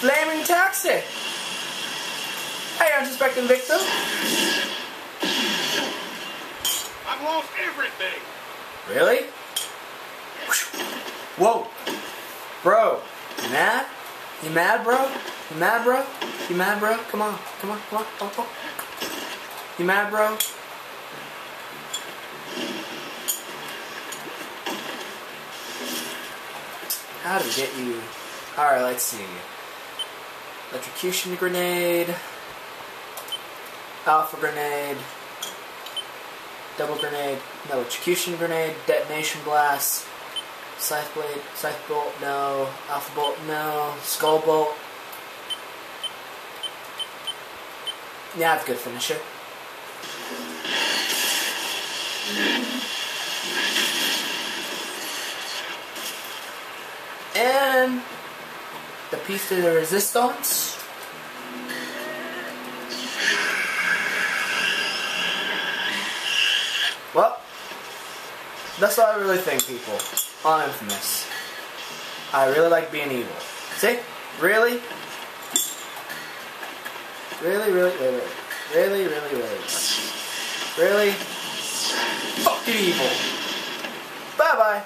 Flaming taxi! Hey, unsuspecting victim! I've lost everything! Really? Whoa! Bro, you mad? You mad, bro? You mad, bro? You mad, bro? Come on, come on, come on, come on, come on. You mad, bro? How to get you? Alright, let's see. Electrocution grenade. Alpha grenade. Double grenade. No, electrocution grenade. Detonation blast. Scythe blade. Scythe bolt, no. Alpha bolt, no. Skull bolt. Yeah, that's a good finisher. And the piece de resistance. Well, that's what I really think, people, on Infamous. I really like being evil. See? Really? Really, really, really, really, really, really, really, fucking evil. Bye-bye.